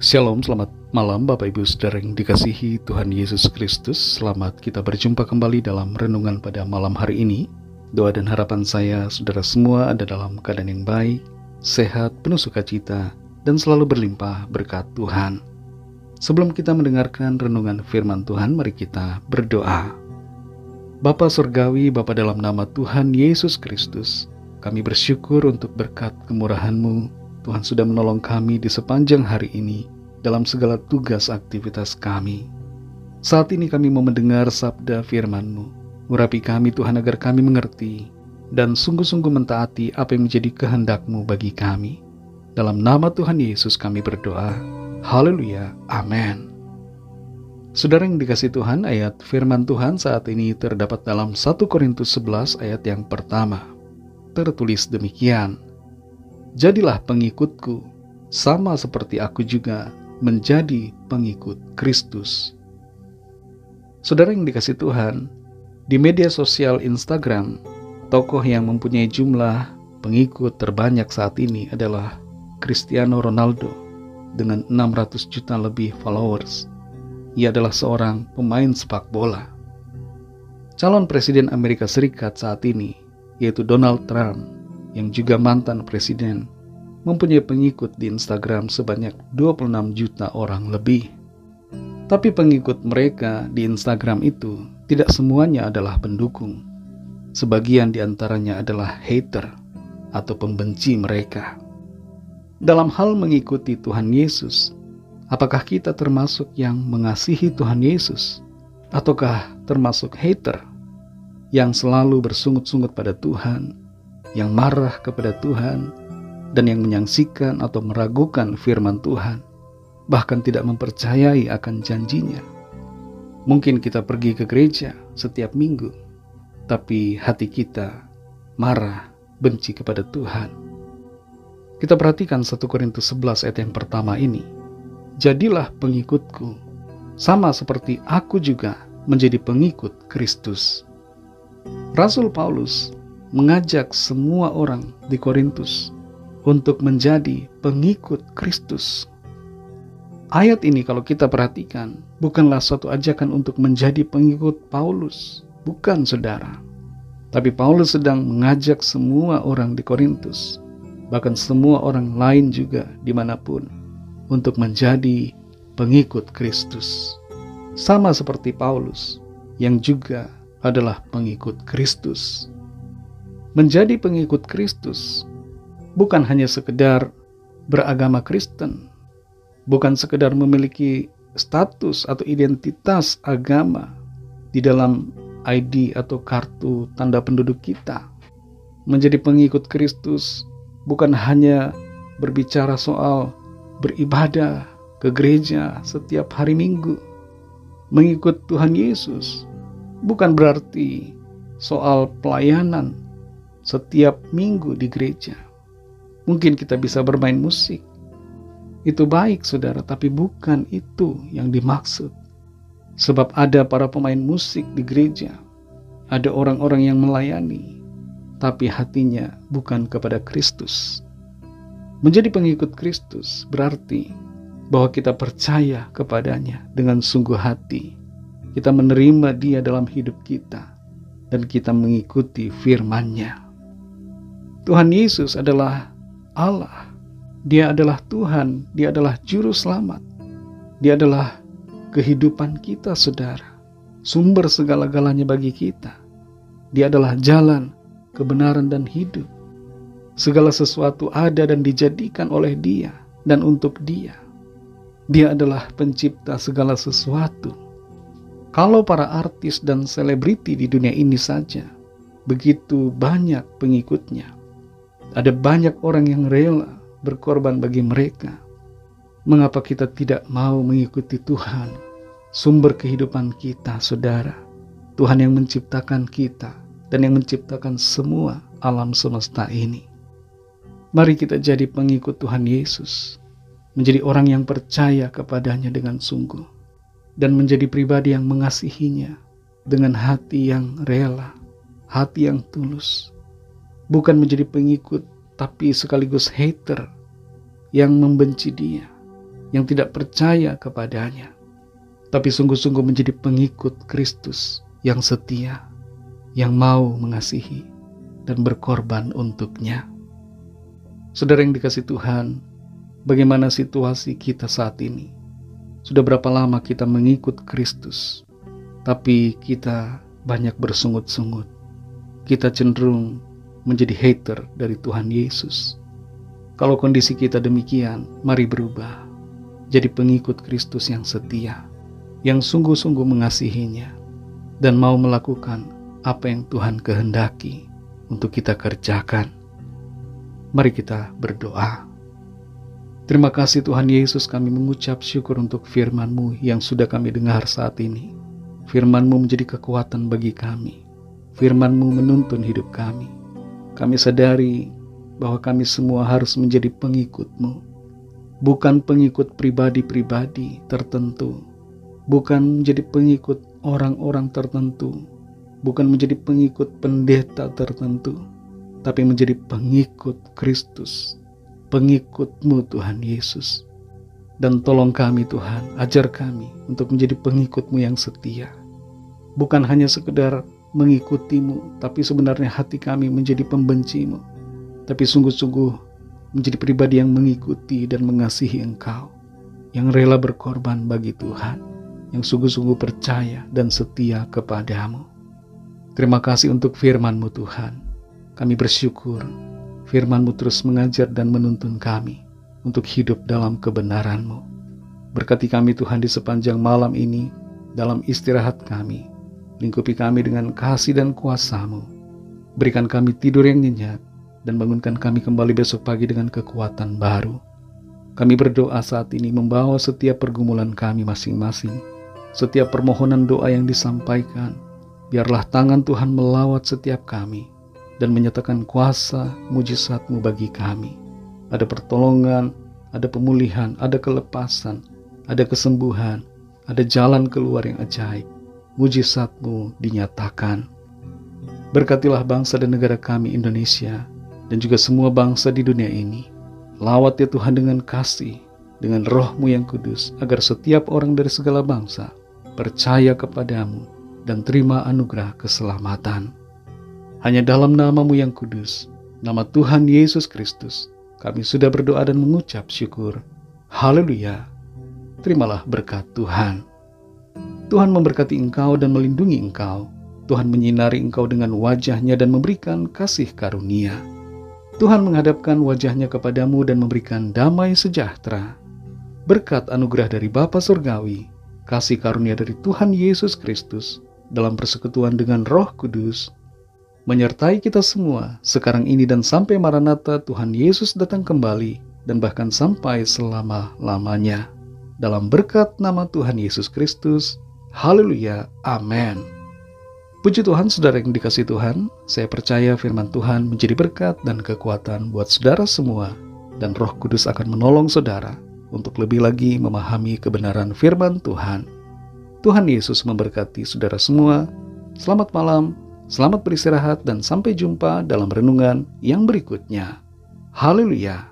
Shalom, selamat malam Bapak Ibu Saudara yang dikasihi Tuhan Yesus Kristus. Selamat kita berjumpa kembali dalam renungan pada malam hari ini. Doa dan harapan saya saudara semua ada dalam keadaan yang baik, sehat, penuh sukacita, dan selalu berlimpah berkat Tuhan. Sebelum kita mendengarkan renungan firman Tuhan, mari kita berdoa. Bapa Surgawi, Bapa dalam nama Tuhan Yesus Kristus, kami bersyukur untuk berkat kemurahan-Mu. Tuhan sudah menolong kami di sepanjang hari ini dalam segala tugas aktivitas kami. Saat ini kami mau mendengar sabda firman-Mu. Urapi kami Tuhan agar kami mengerti dan sungguh-sungguh mentaati apa yang menjadi kehendak-Mu bagi kami. Dalam nama Tuhan Yesus kami berdoa. Haleluya. Amin. Saudara yang dikasihi Tuhan, ayat firman Tuhan saat ini terdapat dalam 1 Korintus 11 ayat yang pertama. Tertulis demikian. Jadilah pengikutku, sama seperti aku juga menjadi pengikut Kristus. Saudara yang dikasihi Tuhan, di media sosial Instagram, tokoh yang mempunyai jumlah pengikut terbanyak saat ini adalah Cristiano Ronaldo dengan 600 juta lebih followers. Ia adalah seorang pemain sepak bola. Calon Presiden Amerika Serikat saat ini, yaitu Donald Trump, yang juga mantan presiden, mempunyai pengikut di Instagram sebanyak 26 juta orang lebih. Tapi pengikut mereka di Instagram itu tidak semuanya adalah pendukung. Sebagian di antaranya adalah hater atau pembenci mereka. Dalam hal mengikuti Tuhan Yesus, apakah kita termasuk yang mengasihi Tuhan Yesus? Ataukah termasuk hater yang selalu bersungut-sungut pada Tuhan, yang marah kepada Tuhan, dan yang menyaksikan atau meragukan firman Tuhan, bahkan tidak mempercayai akan janjinya? Mungkin kita pergi ke gereja setiap minggu, tapi hati kita marah, benci kepada Tuhan. Kita perhatikan 1 Korintus 11 ayat yang pertama ini. Jadilah pengikutku, sama seperti aku juga menjadi pengikut Kristus. Rasul Paulus mengajak semua orang di Korintus untuk menjadi pengikut Kristus. Ayat ini kalau kita perhatikan, bukanlah suatu ajakan untuk menjadi pengikut Paulus. Bukan, saudara. Tapi Paulus sedang mengajak semua orang di Korintus, bahkan semua orang lain juga dimanapun, untuk menjadi pengikut Kristus. Sama seperti Paulus, yang juga adalah pengikut Kristus. Menjadi pengikut Kristus bukan hanya sekedar beragama Kristen, bukan sekedar memiliki status atau identitas agama di dalam ID atau kartu tanda penduduk kita. Menjadi pengikut Kristus bukan hanya berbicara soal beribadah ke gereja setiap hari Minggu. Mengikut Tuhan Yesus bukan berarti soal pelayanan setiap minggu di gereja. Mungkin kita bisa bermain musik. Itu baik, saudara, tapi bukan itu yang dimaksud. Sebab ada para pemain musik di gereja, ada orang-orang yang melayani, tapi hatinya bukan kepada Kristus. Menjadi pengikut Kristus berarti bahwa kita percaya kepadanya dengan sungguh hati. Kita menerima Dia dalam hidup kita, dan kita mengikuti firman-Nya. Tuhan Yesus adalah Allah. Dia adalah Tuhan. Dia adalah Juru Selamat. Dia adalah kehidupan kita, saudara. Sumber segala-galanya bagi kita. Dia adalah jalan, kebenaran, dan hidup. Segala sesuatu ada dan dijadikan oleh Dia dan untuk Dia. Dia adalah pencipta segala sesuatu. Kalau para artis dan selebriti di dunia ini saja begitu banyak pengikutnya, ada banyak orang yang rela berkorban bagi mereka. Mengapa kita tidak mau mengikuti Tuhan, sumber kehidupan kita, saudara? Tuhan yang menciptakan kita dan yang menciptakan semua alam semesta ini. Mari kita jadi pengikut Tuhan Yesus, menjadi orang yang percaya kepadanya dengan sungguh, dan menjadi pribadi yang mengasihinya dengan hati yang rela, hati yang tulus. Bukan menjadi pengikut, tapi sekaligus hater yang membenci Dia, yang tidak percaya kepadanya, tapi sungguh-sungguh menjadi pengikut Kristus yang setia, yang mau mengasihi dan berkorban untuknya. Saudara yang dikasihi Tuhan, bagaimana situasi kita saat ini? Sudah berapa lama kita mengikut Kristus, tapi kita banyak bersungut-sungut. Kita cenderung menjadi hater dari Tuhan Yesus. Kalau kondisi kita demikian, mari berubah. Jadi pengikut Kristus yang setia, yang sungguh-sungguh mengasihinya, dan mau melakukan apa yang Tuhan kehendaki untuk kita kerjakan. Mari kita berdoa. Terima kasih Tuhan Yesus, kami mengucap syukur untuk firman-Mu yang sudah kami dengar saat ini. Firman-Mu menjadi kekuatan bagi kami. Firman-Mu menuntun hidup kami. Kami sadari bahwa kami semua harus menjadi pengikut-Mu. Bukan pengikut pribadi-pribadi tertentu. Bukan menjadi pengikut orang-orang tertentu. Bukan menjadi pengikut pendeta tertentu. Tapi menjadi pengikut Kristus. Pengikut-Mu Tuhan Yesus. Dan tolong kami Tuhan, ajar kami untuk menjadi pengikut-Mu yang setia. Bukan hanya sekedar mengikuti-Mu, tapi sebenarnya hati kami menjadi pembenci-Mu. Tapi sungguh-sungguh menjadi pribadi yang mengikuti dan mengasihi Engkau, yang rela berkorban bagi Tuhan, yang sungguh-sungguh percaya dan setia kepada-Mu. Terima kasih untuk firman-Mu Tuhan. Kami bersyukur firman-Mu terus mengajar dan menuntun kami untuk hidup dalam kebenaran-Mu. Berkati kami Tuhan di sepanjang malam ini, dalam istirahat kami. Lingkupi kami dengan kasih dan kuasa-Mu. Berikan kami tidur yang nyenyak, dan bangunkan kami kembali besok pagi dengan kekuatan baru. Kami berdoa saat ini membawa setiap pergumulan kami masing-masing. Setiap permohonan doa yang disampaikan, biarlah tangan Tuhan melawat setiap kami, dan menyatakan kuasa mujizat-Mu bagi kami. Ada pertolongan, ada pemulihan, ada kelepasan, ada kesembuhan, ada jalan keluar yang ajaib. Mujizat-Mu dinyatakan. Berkatilah bangsa dan negara kami Indonesia, dan juga semua bangsa di dunia ini. Lawat ya Tuhan dengan kasih, dengan Roh-Mu yang kudus, agar setiap orang dari segala bangsa percaya kepada-Mu dan terima anugerah keselamatan. Hanya dalam nama-Mu yang kudus, nama Tuhan Yesus Kristus, kami sudah berdoa dan mengucap syukur. Haleluya. Terimalah berkat Tuhan. Tuhan memberkati engkau dan melindungi engkau. Tuhan menyinari engkau dengan wajah-Nya dan memberikan kasih karunia. Tuhan menghadapkan wajah-Nya kepadamu dan memberikan damai sejahtera. Berkat anugerah dari Bapa Surgawi, kasih karunia dari Tuhan Yesus Kristus, dalam persekutuan dengan Roh Kudus, menyertai kita semua sekarang ini dan sampai Maranatha Tuhan Yesus datang kembali, dan bahkan sampai selama-lamanya. Dalam berkat nama Tuhan Yesus Kristus. Haleluya. Amin. Puji Tuhan, saudara yang dikasihi Tuhan, saya percaya firman Tuhan menjadi berkat dan kekuatan buat saudara semua, dan Roh Kudus akan menolong saudara untuk lebih lagi memahami kebenaran firman Tuhan. Tuhan Yesus memberkati saudara semua. Selamat malam, selamat beristirahat, dan sampai jumpa dalam renungan yang berikutnya. Haleluya.